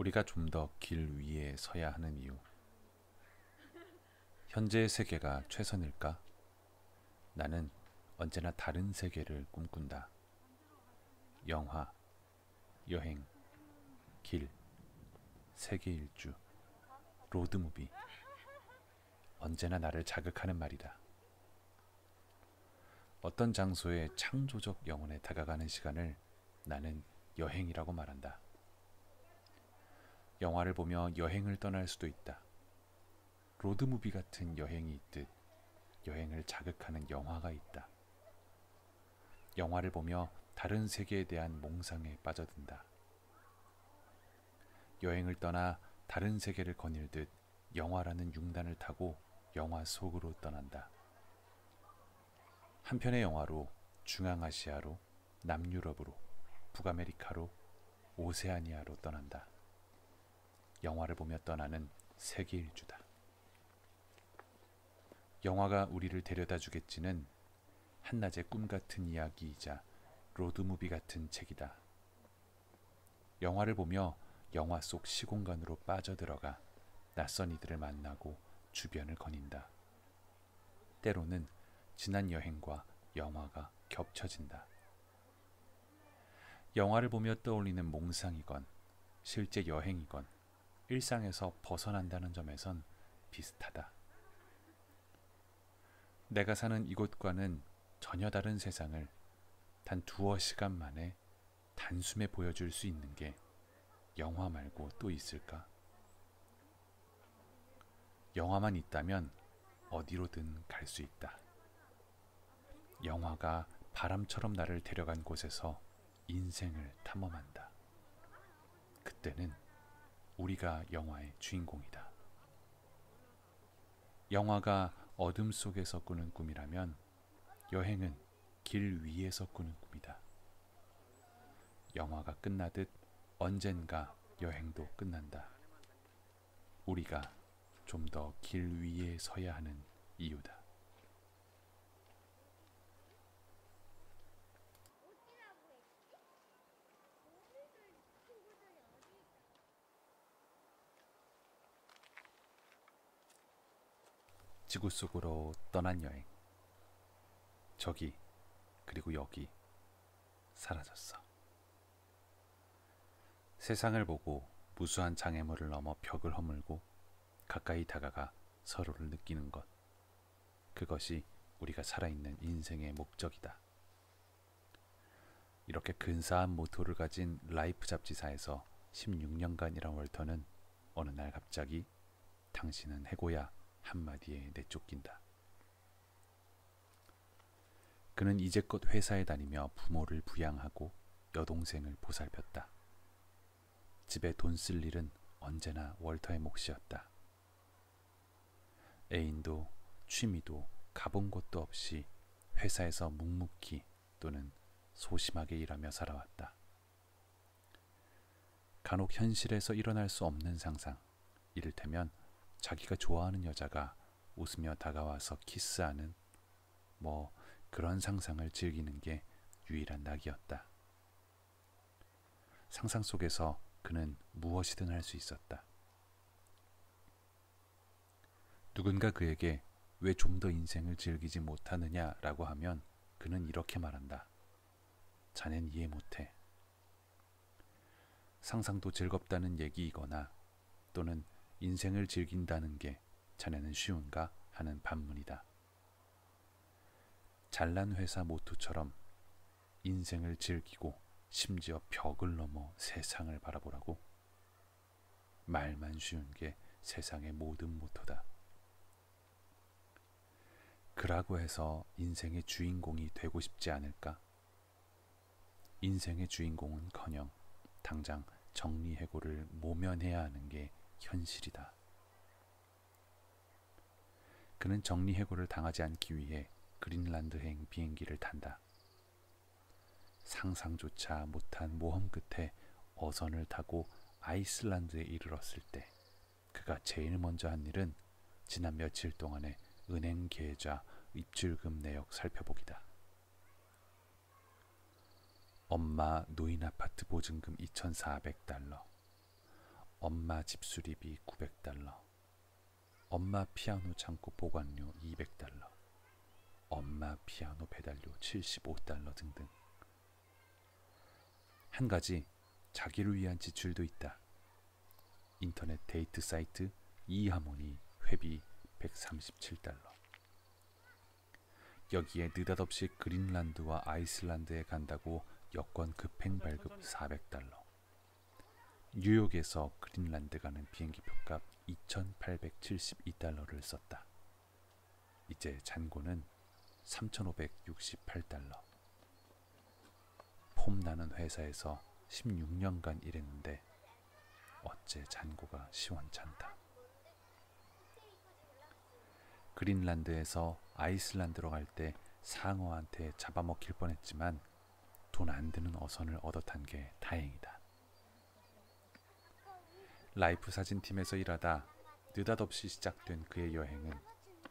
우리가 좀 더 길 위에 서야 하는 이유. 현재의 세계가 최선일까? 나는 언제나 다른 세계를 꿈꾼다. 영화, 여행, 길, 세계 일주, 로드무비. 언제나 나를 자극하는 말이다. 어떤 장소의 창조적 영혼에 다가가는 시간을 나는 여행이라고 말한다. 영화를 보며 여행을 떠날 수도 있다. 로드무비 같은 여행이 있듯 여행을 자극하는 영화가 있다. 영화를 보며 다른 세계에 대한 몽상에 빠져든다. 여행을 떠나 다른 세계를 거닐듯 영화라는 융단을 타고 영화 속으로 떠난다. 한 편의 영화로 중앙아시아로, 남유럽으로, 북아메리카로, 오세아니아로 떠난다. 영화를 보며 떠나는 세계 일주다. 영화가 우리를 데려다 주겠지는 한낮의 꿈 같은 이야기이자 로드무비 같은 책이다. 영화를 보며 영화 속 시공간으로 빠져들어가 낯선 이들을 만나고 주변을 거닌다. 때로는 지난 여행과 영화가 겹쳐진다. 영화를 보며 떠올리는 몽상이건 실제 여행이건 일상에서 벗어난다는 점에선 비슷하다. 내가 사는 이곳과는 전혀 다른 세상을 단 두어 시간 만에 단숨에 보여줄 수 있는 게 영화 말고 또 있을까? 영화만 있다면 어디로든 갈 수 있다. 영화가 바람처럼 나를 데려간 곳에서 인생을 탐험한다. 그때는 우리가 영화의 주인공이다. 영화가 어둠 속에서 꾸는 꿈이라면 여행은 길 위에서 꾸는 꿈이다. 영화가 끝나듯 언젠가 여행도 끝난다. 우리가 좀 더 길 위에 서야 하는 이유다. 지구 속으로 떠난 여행. 저기 그리고 여기 사라졌어. 세상을 보고 무수한 장애물을 넘어 벽을 허물고 가까이 다가가 서로를 느끼는 것. 그것이 우리가 살아있는 인생의 목적이다. 이렇게 근사한 모토를 가진 라이프 잡지사에서 16년간 일한 월터는 어느 날 갑자기 당신은 해고야 한마디에 내쫓긴다. 그는 이제껏 회사에 다니며 부모를 부양하고 여동생을 보살폈다. 집에 돈 쓸 일은 언제나 월터의 몫이었다. 애인도 취미도 가본 곳도 없이 회사에서 묵묵히 또는 소심하게 일하며 살아왔다. 간혹 현실에서 일어날 수 없는 상상, 이를테면 자기가 좋아하는 여자가 웃으며 다가와서 키스하는 그런 상상을 즐기는 게 유일한 낙이었다. 상상 속에서 그는 무엇이든 할 수 있었다. 누군가 그에게 왜 좀 더 인생을 즐기지 못하느냐라고 하면 그는 이렇게 말한다. 자넨 이해 못해. 상상도 즐겁다는 얘기이거나 또는 인생을 즐긴다는 게 자네는 쉬운가 하는 반문이다. 잘난 회사 모토처럼 인생을 즐기고 심지어 벽을 넘어 세상을 바라보라고? 말만 쉬운 게 세상의 모든 모토다. 그라고 해서 인생의 주인공이 되고 싶지 않을까? 인생의 주인공은커녕 당장 정리해고를 모면해야 하는 게 현실이다. 그는 정리해고를 당하지 않기 위해 그린란드행 비행기를 탄다. 상상조차 못한 모험 끝에 어선을 타고 아이슬란드에 이르렀을 때 그가 제일 먼저 한 일은 지난 며칠 동안의 은행 계좌 입출금 내역 살펴보기다. 엄마 노인 아파트 보증금 $2,400, 엄마 집수리비 900달러, 엄마 피아노 창고 보관료 200달러, 엄마 피아노 배달료 75달러 등등. 한 가지 자기를 위한 지출도 있다. 인터넷 데이트 사이트 이하모니 회비 137달러. 여기에 느닷없이 그린란드와 아이슬란드에 간다고 여권 급행 발급 400달러. 뉴욕에서 그린란드 가는 비행기 표값 2,872달러를 썼다. 이제 잔고는 3,568달러. 폼 나는 회사에서 16년간 일했는데 어째 잔고가 시원찮다. 그린란드에서 아이슬란드로 갈 때 상어한테 잡아먹힐 뻔했지만 돈 안 드는 어선을 얻어 탄 게 다행이다. 라이프 사진팀에서 일하다 느닷없이 시작된 그의 여행은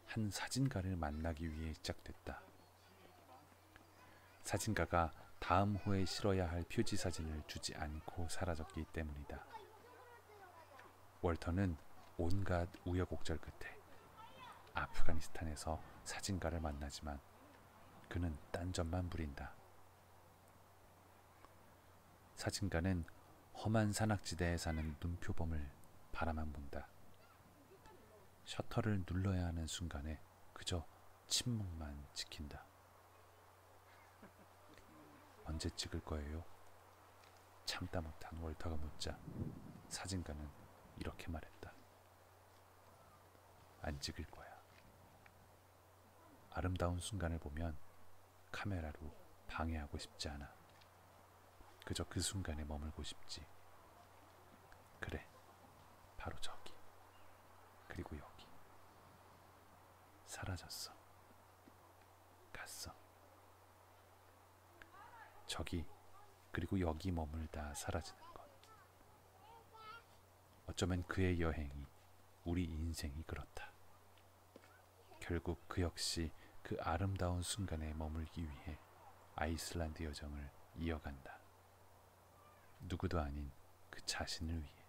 한 사진가를 만나기 위해 시작됐다. 사진가가 다음 호에 실어야 할 표지 사진을 주지 않고 사라졌기 때문이다. 월터는 온갖 우여곡절 끝에 아프가니스탄에서 사진가를 만나지만 그는 딴점만 부린다. 사진가는 험한 산악지대에 사는 눈표범을 바라만 본다. 셔터를 눌러야 하는 순간에 그저 침묵만 지킨다. 언제 찍을 거예요? 참다 못한 월터가 묻자 사진가는 이렇게 말했다. 안 찍을 거야. 아름다운 순간을 보면 카메라로 방해하고 싶지 않아. 그저 그 순간에 머물고 싶지. 그래, 바로 저기, 그리고 여기. 사라졌어. 갔어. 저기, 그리고 여기 머물다 사라지는 것. 어쩌면 그의 여행이, 우리 인생이 그렇다. 결국 그 역시 그 아름다운 순간에 머물기 위해 아이슬란드 여정을 이어간다. 누구도 아닌 그 자신을 위해.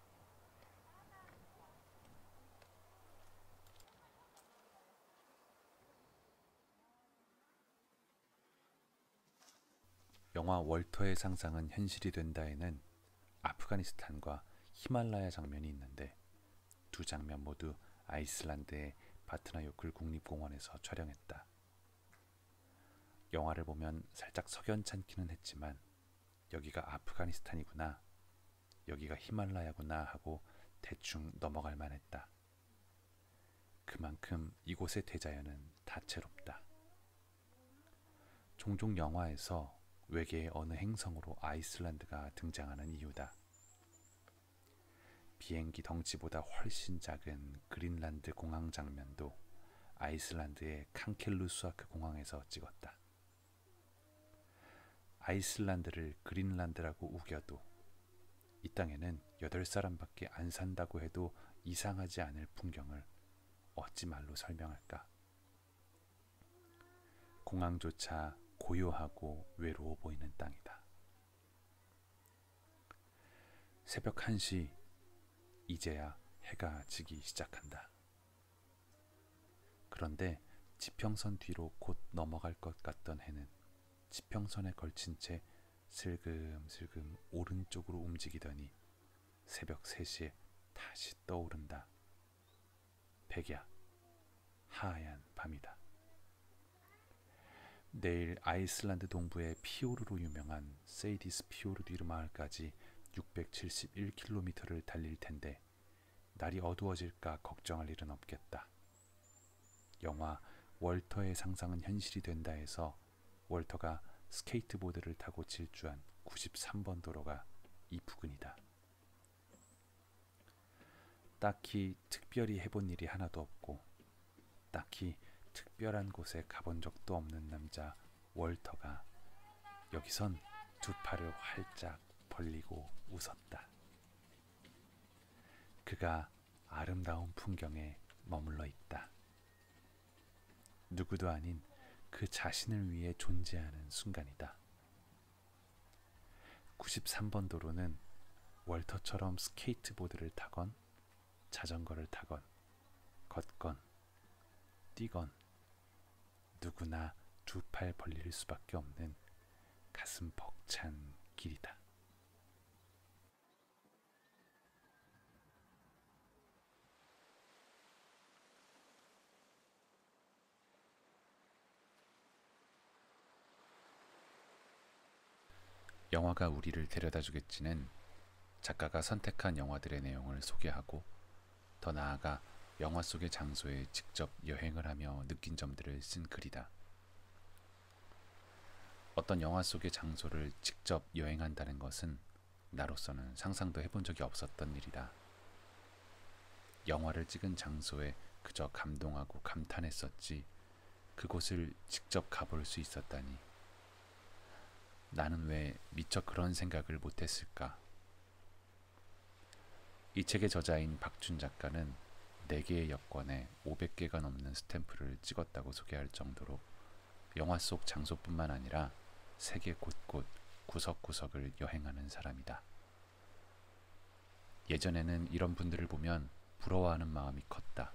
영화 월터의 상상은 현실이 된다에는 아프가니스탄과 히말라야 장면이 있는데 두 장면 모두 아이슬란드의 바트나요클 국립공원에서 촬영했다. 영화를 보면 살짝 석연찮기는 했지만 여기가 아프가니스탄이구나, 여기가 히말라야구나 하고 대충 넘어갈 만했다. 그만큼 이곳의 대자연은 다채롭다. 종종 영화에서 외계의 어느 행성으로 아이슬란드가 등장하는 이유다. 비행기 덩치보다 훨씬 작은 그린란드 공항 장면도 아이슬란드의 칸켈루수아크 공항에서 찍었다. 아이슬란드를 그린란드라고 우겨도 이 땅에는 8사람밖에 안 산다고 해도 이상하지 않을 풍경을 어찌 말로 설명할까? 공항조차 고요하고 외로워 보이는 땅이다. 새벽 1시, 이제야 해가 지기 시작한다. 그런데 지평선 뒤로 곧 넘어갈 것 같던 해는 지평선에 걸친 채 슬금슬금 오른쪽으로 움직이더니 새벽 3시에 다시 떠오른다. 백야, 하얀 밤이다. 내일 아이슬란드 동부의 피오르로 유명한 세이디스 피오르디르 마을까지 671km를 달릴 텐데 날이 어두워질까 걱정할 일은 없겠다. 영화 월터의 상상은 현실이 된다에서 월터가 스케이트보드를 타고 질주한 93번 도로가 이 부근이다. 딱히 특별히 해본 일이 하나도 없고 딱히 특별한 곳에 가본 적도 없는 남자 월터가 여기선 두 팔을 활짝 벌리고 웃었다. 그가 아름다운 풍경에 머물러 있다. 누구도 아닌 그 자신을 위해 존재하는 순간이다. 93번 도로는 월터처럼 스케이트보드를 타건 자전거를 타건 걷건 뛰건 누구나 두 팔 벌릴 수밖에 없는 가슴 벅찬 길이다. 영화가 우리를 데려다 주겠지는 작가가 선택한 영화들의 내용을 소개하고 더 나아가 영화 속의 장소에 직접 여행을 하며 느낀 점들을 쓴 글이다. 어떤 영화 속의 장소를 직접 여행한다는 것은 나로서는 상상도 해본 적이 없었던 일이다. 영화를 찍은 장소에 그저 감동하고 감탄했었지 그곳을 직접 가볼 수 있었다니. 나는 왜 미처 그런 생각을 못했을까? 이 책의 저자인 박준 작가는 4개의 여권에 500개가 넘는 스탬프를 찍었다고 소개할 정도로 영화 속 장소뿐만 아니라 세계 곳곳 구석구석을 여행하는 사람이다. 예전에는 이런 분들을 보면 부러워하는 마음이 컸다.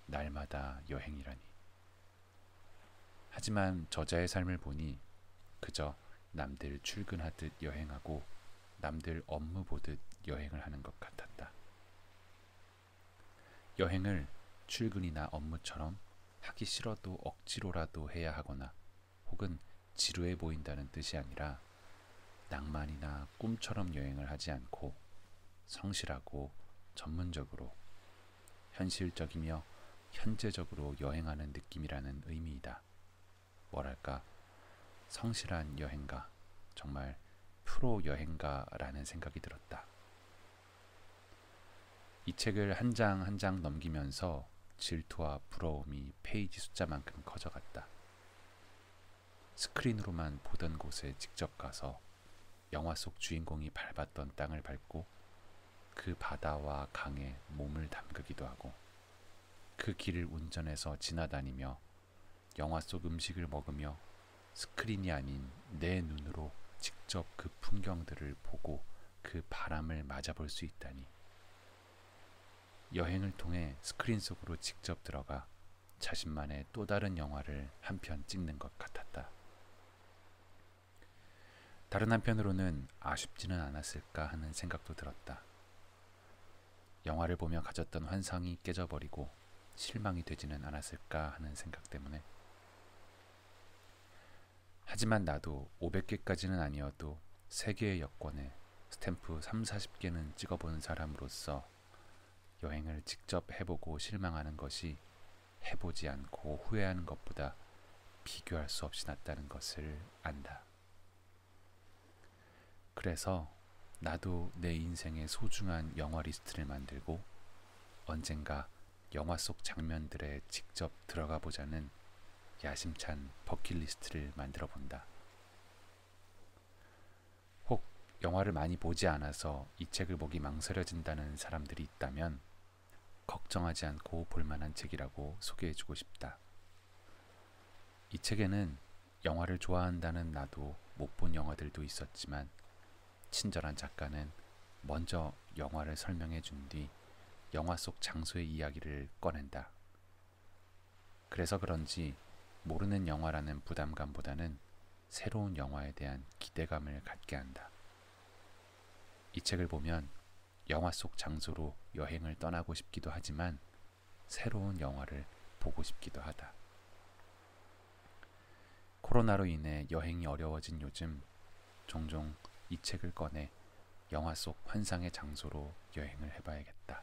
날마다 여행이라니. 하지만 저자의 삶을 보니 그저 남들 출근하듯 여행하고 남들 업무 보듯 여행을 하는 것 같았다. 여행을 출근이나 업무처럼 하기 싫어도 억지로라도 해야 하거나 혹은 지루해 보인다는 뜻이 아니라 낭만이나 꿈처럼 여행을 하지 않고 성실하고 전문적으로 현실적이며 현재적으로 여행하는 느낌이라는 의미이다. 뭐랄까, 성실한 여행가, 정말 프로 여행가라는 생각이 들었다. 이 책을 한 장 한 장 넘기면서 질투와 부러움이 페이지 숫자만큼 커져갔다. 스크린으로만 보던 곳에 직접 가서 영화 속 주인공이 밟았던 땅을 밟고 그 바다와 강에 몸을 담그기도 하고 그 길을 운전해서 지나다니며 영화 속 음식을 먹으며 스크린이 아닌 내 눈으로 직접 그 풍경들을 보고 그 바람을 맞아볼 수 있다니. 여행을 통해 스크린 속으로 직접 들어가 자신만의 또 다른 영화를 한 편 찍는 것 같았다. 다른 한편으로는 아쉽지는 않았을까 하는 생각도 들었다. 영화를 보며 가졌던 환상이 깨져버리고 실망이 되지는 않았을까 하는 생각 때문에. 하지만 나도 500개까지는 아니어도 3개의 여권에 스탬프 30-40개는 찍어본 사람으로서 여행을 직접 해보고 실망하는 것이 해보지 않고 후회하는 것보다 비교할 수 없이 낫다는 것을 안다. 그래서 나도 내 인생의 소중한 영화 리스트를 만들고 언젠가 영화 속 장면들에 직접 들어가 보자는 야심찬 버킷리스트를 만들어 본다. 혹 영화를 많이 보지 않아서 이 책을 보기 망설여진다는 사람들이 있다면 걱정하지 않고 볼만한 책이라고 소개해주고 싶다. 이 책에는 영화를 좋아한다는 나도 못 본 영화들도 있었지만 친절한 작가는 먼저 영화를 설명해 준 뒤 영화 속 장소의 이야기를 꺼낸다. 그래서 그런지 모르는 영화라는 부담감보다는 새로운 영화에 대한 기대감을 갖게 한다. 이 책을 보면 영화 속 장소로 여행을 떠나고 싶기도 하지만 새로운 영화를 보고 싶기도 하다. 코로나로 인해 여행이 어려워진 요즘 종종 이 책을 꺼내 영화 속 환상의 장소로 여행을 해봐야겠다.